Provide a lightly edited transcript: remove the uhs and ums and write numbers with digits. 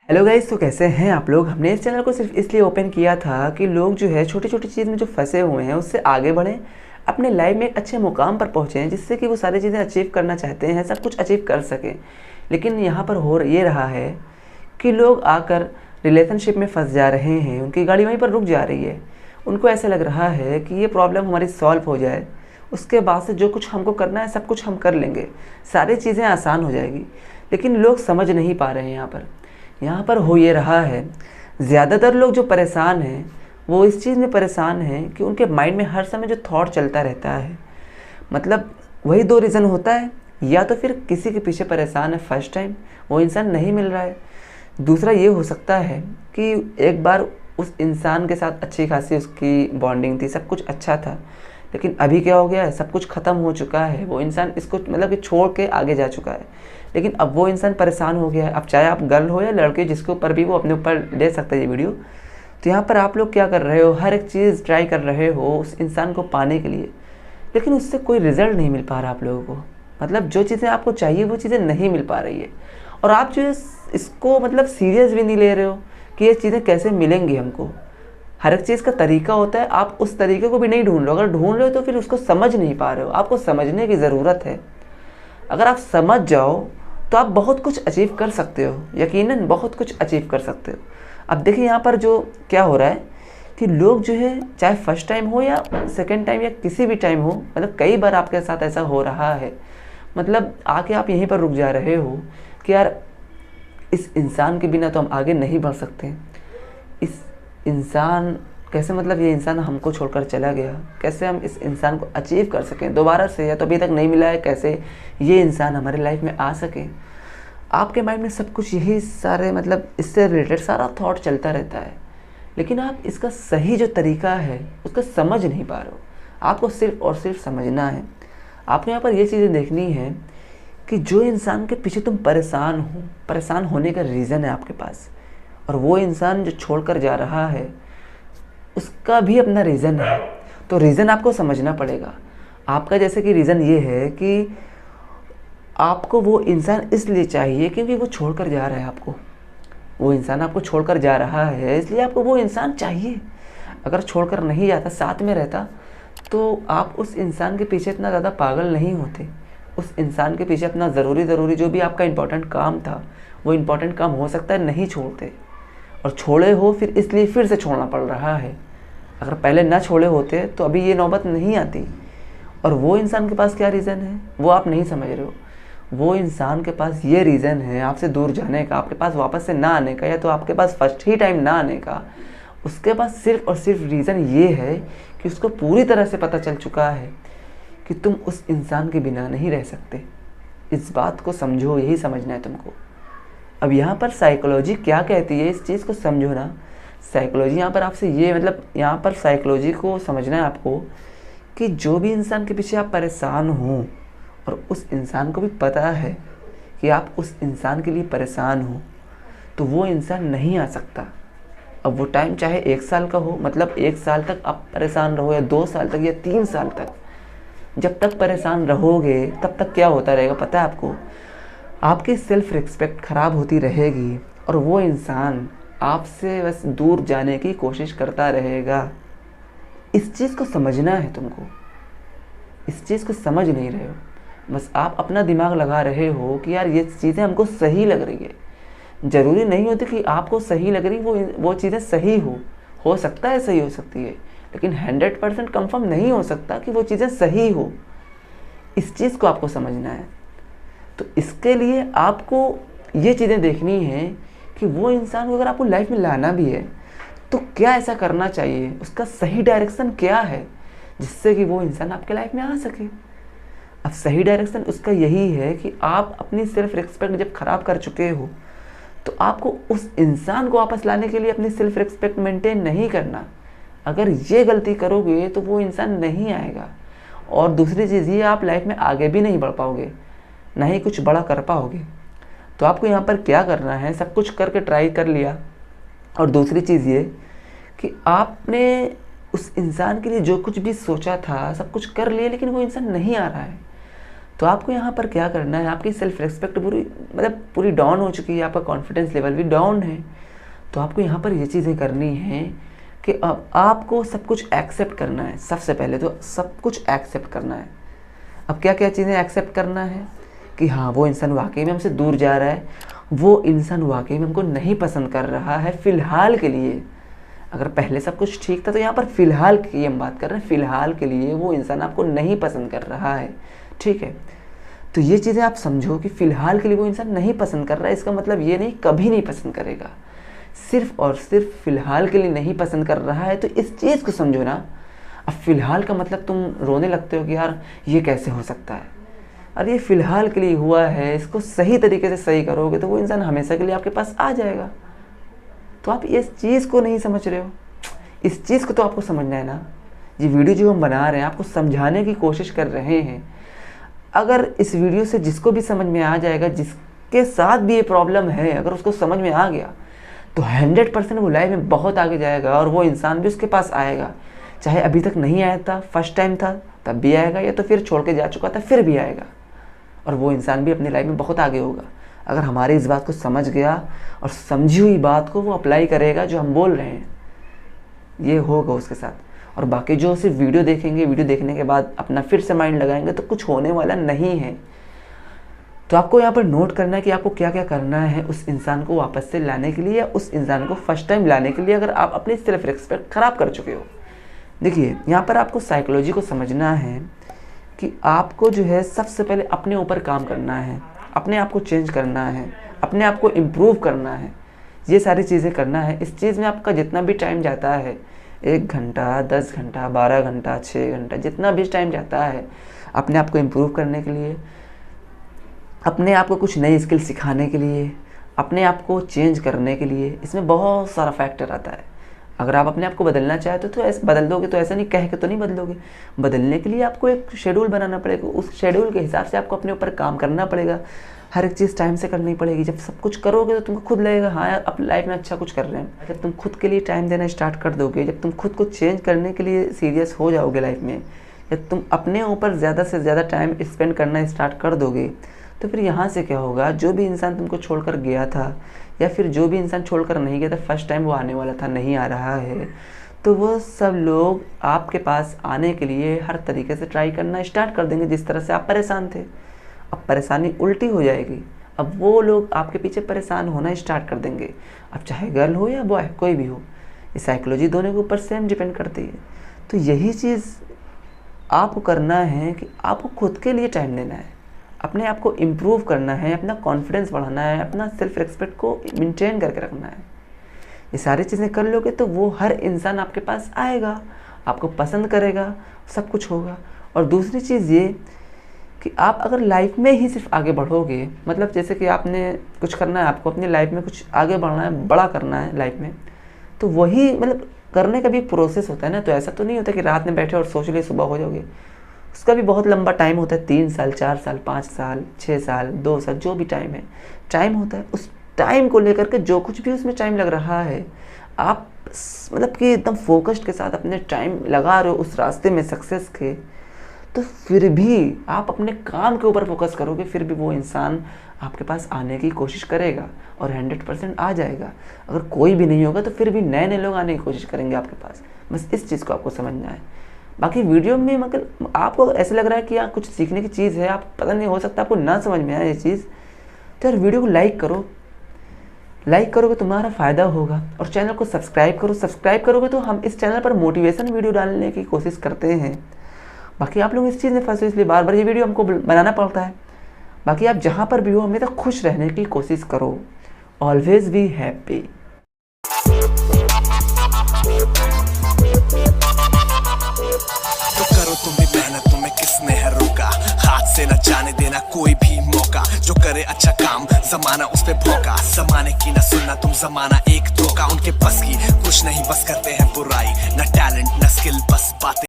Hello guys, तो कैसे हैं आप लोग। हमने इस चैनल को सिर्फ इसलिए ओपन किया था कि लोग जो है छोटी छोटी चीज़ में जो फंसे हुए हैं उससे आगे बढ़ें, अपने लाइफ में एक अच्छे मुकाम पर पहुँचें, जिससे कि वो सारी चीज़ें अचीव करना चाहते हैं सब कुछ अचीव कर सकें। लेकिन यहाँ पर हो ये रहा है कि लोग आकर रिलेशनशिप में फंस जा रहे हैं, उनकी गाड़ी वहीं पर रुक जा रही है। उनको ऐसा लग रहा है कि ये प्रॉब्लम हमारी सॉल्व हो जाए, उसके बाद से जो कुछ हमको करना है सब कुछ हम कर लेंगे, सारी चीज़ें आसान हो जाएगी। लेकिन लोग समझ नहीं पा रहे हैं। यहाँ पर हो ये रहा है, ज़्यादातर लोग जो परेशान हैं वो इस चीज़ में परेशान हैं कि उनके माइंड में हर समय जो थॉट चलता रहता है, मतलब वही दो रीज़न होता है। या तो फिर किसी के पीछे परेशान है, फर्स्ट टाइम वो इंसान नहीं मिल रहा है। दूसरा ये हो सकता है कि एक बार उस इंसान के साथ अच्छी खासी उसकी बॉन्डिंग थी, सब कुछ अच्छा था, लेकिन अभी क्या हो गया है, सब कुछ ख़त्म हो चुका है, वो इंसान इसको मतलब कि छोड़ के आगे जा चुका है। लेकिन अब वो इंसान परेशान हो गया है। अब चाहे आप गर्ल हो या लड़के, जिसके ऊपर भी वो अपने ऊपर ले सकता है ये वीडियो। तो यहाँ पर आप लोग क्या कर रहे हो, हर एक चीज़ ट्राई कर रहे हो उस इंसान को पाने के लिए, लेकिन उससे कोई रिजल्ट नहीं मिल पा रहा आप लोगों को। मतलब जो चीज़ें आपको चाहिए वो चीज़ें नहीं मिल पा रही है, और आप जो है इसको मतलब सीरियस भी नहीं ले रहे हो कि ये चीज़ें कैसे मिलेंगी हमको। हर एक चीज़ का तरीका होता है, आप उस तरीके को भी नहीं ढूंढ रहे हो। अगर ढूंढ रहे हो तो फिर उसको समझ नहीं पा रहे हो। आपको समझने की ज़रूरत है। अगर आप समझ जाओ तो आप बहुत कुछ अचीव कर सकते हो, यकीनन बहुत कुछ अचीव कर सकते हो। अब देखिए यहाँ पर जो क्या हो रहा है कि लोग जो है, चाहे फर्स्ट टाइम हो या सेकेंड टाइम या किसी भी टाइम हो, मतलब कई बार आपके साथ ऐसा हो रहा है, मतलब आके आप यहीं पर रुक जा रहे हो कि यार इस इंसान के बिना तो हम आगे नहीं बढ़ सकते। इस इंसान कैसे, मतलब ये इंसान हमको छोड़कर चला गया, कैसे हम इस इंसान को अचीव कर सकें दोबारा से, या तो अभी तक नहीं मिला है, कैसे ये इंसान हमारे लाइफ में आ सके। आपके माइंड में सब कुछ यही सारे मतलब इससे रिलेटेड सारा थॉट चलता रहता है, लेकिन आप इसका सही जो तरीका है उसका समझ नहीं पा रहे हो। आपको सिर्फ और सिर्फ समझना है। आपको यहाँ पर ये चीज़ें देखनी है कि जो इंसान के पीछे तुम परेशान हो, परेशान होने का रीज़न है आपके पास, और वो इंसान जो छोड़कर जा रहा है उसका भी अपना रीज़न है। तो रीज़न आपको समझना पड़ेगा। आपका जैसे कि रीज़न ये है कि आपको वो इंसान इसलिए चाहिए क्योंकि वो छोड़कर जा रहा है आपको। वो इंसान आपको छोड़कर जा रहा है इसलिए आपको वो इंसान चाहिए। अगर छोड़कर नहीं जाता, साथ में रहता, तो आप उस इंसान के पीछे इतना ज़्यादा पागल नहीं होते। उस इंसान के पीछे अपना ज़रूरी जो भी आपका इम्पोर्टेंट काम था, वो इम्पोर्टेंट काम हो सकता है नहीं छोड़ते, और छोड़े हो फिर इसलिए फिर से छोड़ना पड़ रहा है। अगर पहले ना छोड़े होते तो अभी ये नौबत नहीं आती। और वो इंसान के पास क्या रीज़न है वो आप नहीं समझ रहे हो। वो इंसान के पास ये रीज़न है आपसे दूर जाने का, आपके पास वापस से ना आने का, या तो आपके पास फर्स्ट ही टाइम ना आने का। उसके पास सिर्फ और सिर्फ रीज़न ये है कि उसको पूरी तरह से पता चल चुका है कि तुम उस इंसान के बिना नहीं रह सकते। इस बात को समझो, यही समझना है तुमको। अब यहाँ पर साइकोलॉजी क्या कहती है, इस चीज़ को समझो ना। साइकोलॉजी यहाँ पर आपसे ये मतलब यहाँ पर साइकोलॉजी को समझना है आपको कि जो भी इंसान के पीछे आप परेशान हो, और उस इंसान को भी पता है कि आप उस इंसान के लिए परेशान हो, तो वो इंसान नहीं आ सकता। अब वो टाइम चाहे 1 साल का हो, मतलब 1 साल तक आप परेशान रहो, या 2 साल तक, या 3 साल तक, जब तक परेशान रहोगे तब तक क्या होता रहेगा पता है आपको। आपकी सेल्फ रिस्पेक्ट ख़राब होती रहेगी, और वो इंसान आपसे बस दूर जाने की कोशिश करता रहेगा। इस चीज़ को समझना है तुमको। इस चीज़ को समझ नहीं रहे हो, बस आप अपना दिमाग लगा रहे हो कि यार ये चीज़ें हमको सही लग रही है। ज़रूरी नहीं होती कि आपको सही लग रही वो चीज़ें सही हो सकता है सही हो सकती है, लेकिन 100% कंफर्म नहीं हो सकता कि वो चीज़ें सही हो। इस चीज़ को आपको समझना है। तो इसके लिए आपको ये चीज़ें देखनी है कि वो इंसान को अगर आपको लाइफ में लाना भी है तो क्या ऐसा करना चाहिए, उसका सही डायरेक्शन क्या है जिससे कि वो इंसान आपके लाइफ में आ सके। अब सही डायरेक्शन उसका यही है कि आप अपनी सेल्फ रिस्पेक्ट जब ख़राब कर चुके हो, तो आपको उस इंसान को वापस लाने के लिए अपनी सेल्फ रिस्पेक्ट मेंटेन नहीं करना। अगर ये गलती करोगे तो वो इंसान नहीं आएगा, और दूसरी चीज़ ये, आप लाइफ में आगे भी नहीं बढ़ पाओगे, ना ही कुछ बड़ा कर पाओगे। तो आपको यहाँ पर क्या करना है, सब कुछ करके ट्राई कर लिया, और दूसरी चीज़ ये कि आपने उस इंसान के लिए जो कुछ भी सोचा था सब कुछ कर लिया, लेकिन वो इंसान नहीं आ रहा है। तो आपको यहाँ पर क्या करना है, आपकी सेल्फ रिस्पेक्ट पूरी डाउन हो चुकी है, आपका कॉन्फिडेंस लेवल भी डाउन है। तो आपको यहाँ पर ये चीज़ें करनी हैं कि अब आपको सब कुछ एक्सेप्ट करना है। सबसे पहले तो सब कुछ एक्सेप्ट करना है। अब क्या क्या चीज़ें एक्सेप्ट करना है कि हाँ, वो इंसान वाकई में हमसे दूर जा रहा है, वो इंसान वाकई में हमको नहीं पसंद कर रहा है फ़िलहाल के लिए। अगर पहले सब कुछ ठीक था तो यहाँ पर फ़िलहाल की हम बात कर रहे हैं, फ़िलहाल के लिए वो इंसान आपको नहीं पसंद कर रहा है, ठीक है। तो ये चीज़ें आप समझो कि फ़िलहाल के लिए वो इंसान नहीं पसंद कर रहा है, इसका मतलब ये नहीं कभी नहीं पसंद करेगा, सिर्फ और सिर्फ फ़िलहाल के लिए नहीं पसंद कर रहा है। तो इस चीज़ को समझो ना। अब फ़िलहाल का मतलब तुम रोने लगते हो कि यार ये कैसे हो सकता है, अरे ये फ़िलहाल के लिए हुआ है, इसको सही तरीके से सही करोगे तो वो इंसान हमेशा के लिए आपके पास आ जाएगा। तो आप इस चीज़ को नहीं समझ रहे हो, इस चीज़ को तो आपको समझना है ना। ये वीडियो जो हम बना रहे हैं आपको समझाने की कोशिश कर रहे हैं। अगर इस वीडियो से जिसको भी समझ में आ जाएगा, जिसके साथ भी ये प्रॉब्लम है, अगर उसको समझ में आ गया तो 100% वो लाइफ में बहुत आगे जाएगा और वो इंसान भी उसके पास आएगा। चाहे अभी तक नहीं आया था, फर्स्ट टाइम था तब भी आएगा, या तो फिर छोड़ के जा चुका था फिर भी आएगा, और वो इंसान भी अपनी लाइफ में बहुत आगे होगा। अगर हमारी इस बात को समझ गया और समझी हुई बात को वो अप्लाई करेगा जो हम बोल रहे हैं, ये होगा उसके साथ। और बाकी जो सिर्फ वीडियो देखेंगे, वीडियो देखने के बाद अपना फिर से माइंड लगाएंगे तो कुछ होने वाला नहीं है। तो आपको यहाँ पर नोट करना है कि आपको क्या क्या करना है उस इंसान को वापस से लाने के लिए, या उस इंसान को फर्स्ट टाइम लाने के लिए, अगर आप अपनी सेल्फ रिस्पेक्ट ख़राब कर चुके हो। देखिए, यहाँ पर आपको साइकोलॉजी को समझना है कि आपको जो है सबसे पहले अपने ऊपर काम करना है, अपने आप को चेंज करना है, अपने आप को इम्प्रूव करना है, ये सारी चीज़ें करना है। इस चीज़ में आपका जितना भी टाइम जाता है, 1 घंटा, 10 घंटा, 12 घंटा, 6 घंटा, जितना भी टाइम जाता है अपने आप को इम्प्रूव करने के लिए, अपने आप को कुछ नई स्किल सिखाने के लिए, अपने आप को चेंज करने के लिए, इसमें बहुत सारा फैक्टर आता है। अगर आप अपने आप को बदलना चाहते हो तो ऐसे बदल दोगे, तो ऐसा नहीं कह के तो नहीं बदलोगे। बदलने के लिए आपको एक शेड्यूल बनाना पड़ेगा, उस शेड्यूल के हिसाब से आपको अपने ऊपर काम करना पड़ेगा, हर एक चीज़ टाइम से करनी पड़ेगी। जब सब कुछ करोगे तो तुमको खुद लगेगा हाँ यार अपनी लाइफ में अच्छा कुछ कर रहे हैं। जब तुम खुद के लिए टाइम देना स्टार्ट कर दोगे, जब तुम खुद को चेंज करने के लिए सीरियस हो जाओगे लाइफ में, जब तुम अपने ऊपर ज़्यादा से ज़्यादा टाइम स्पेंड करना स्टार्ट कर दोगे, तो फिर यहाँ से क्या होगा, जो भी इंसान तुमको छोड़कर गया था या फिर जो भी इंसान छोड़कर नहीं गया था, फर्स्ट टाइम वो आने वाला था, नहीं आ रहा है, तो वो सब लोग आपके पास आने के लिए हर तरीके से ट्राई करना स्टार्ट कर देंगे। जिस तरह से आप परेशान थे, अब परेशानी उल्टी हो जाएगी, अब वो लोग आपके पीछे परेशान होना स्टार्ट कर देंगे। अब चाहे गर्ल हो या बॉय, कोई भी हो, ये साइकोलॉजी दोनों के ऊपर सेम डिपेंड करती है। तो यही चीज़ आपको करना है कि आपको खुद के लिए टाइम देना है, अपने आप को इम्प्रूव करना है, अपना कॉन्फिडेंस बढ़ाना है, अपना सेल्फ रिस्पेक्ट को मेंटेन करके रखना है। ये सारी चीज़ें कर लोगे तो वो हर इंसान आपके पास आएगा, आपको पसंद करेगा, सब कुछ होगा। और दूसरी चीज़ ये कि आप अगर लाइफ में ही सिर्फ आगे बढ़ोगे, मतलब जैसे कि आपने कुछ करना है, आपको अपनी लाइफ में कुछ आगे बढ़ना है, बड़ा करना है लाइफ में, तो वही मतलब करने का भी एक प्रोसेस होता है ना। तो ऐसा तो नहीं होता कि रात में बैठे और सोच लिए सुबह हो जाओगे, उसका भी बहुत लंबा टाइम होता है, 3 साल, 4 साल, 5 साल, 6 साल, 2 साल, जो भी टाइम होता है। उस टाइम को लेकर के जो कुछ भी उसमें टाइम लग रहा है, आप मतलब कि एकदम फोकस्ड के साथ अपने टाइम लगा रहे हो उस रास्ते में सक्सेस के, तो फिर भी आप अपने काम के ऊपर फोकस करोगे, फिर भी वो इंसान आपके पास आने की कोशिश करेगा और 100% आ जाएगा। अगर कोई भी नहीं होगा तो फिर भी नए नए लोग आने की कोशिश करेंगे आपके पास। बस इस चीज़ को आपको समझना है। बाकी वीडियो में मतलब आपको ऐसे लग रहा है कि यहाँ कुछ सीखने की चीज़ है, आप पता नहीं, हो सकता है आपको ना समझ में आए ये चीज़, तो यार वीडियो को लाइक करो, लाइक करोगे तुम्हारा फ़ायदा होगा। और चैनल को सब्सक्राइब करो, सब्सक्राइब करोगे तो हम इस चैनल पर मोटिवेशन वीडियो डालने की कोशिश करते हैं। बाकी आप लोग इस चीज़ में फंसे, इसलिए बार बार ये वीडियो हमको बनाना पड़ता है। बाकी आप जहाँ पर भी हो हमेशा खुश रहने की कोशिश करो, ऑलवेज बी हैप्पी। तो करो तुम भी मेहनत, तुम्हें किसने है रोका, हाथ से न जाने देना कोई भी मौका। जो करे अच्छा काम जमाना उस पे भौंका, जमाने की न सुनना तुम, जमाना एक धोखा। उनके बस की कुछ नहीं, बस करते हैं बुराई, न टैलेंट न स्किल, बस बातें।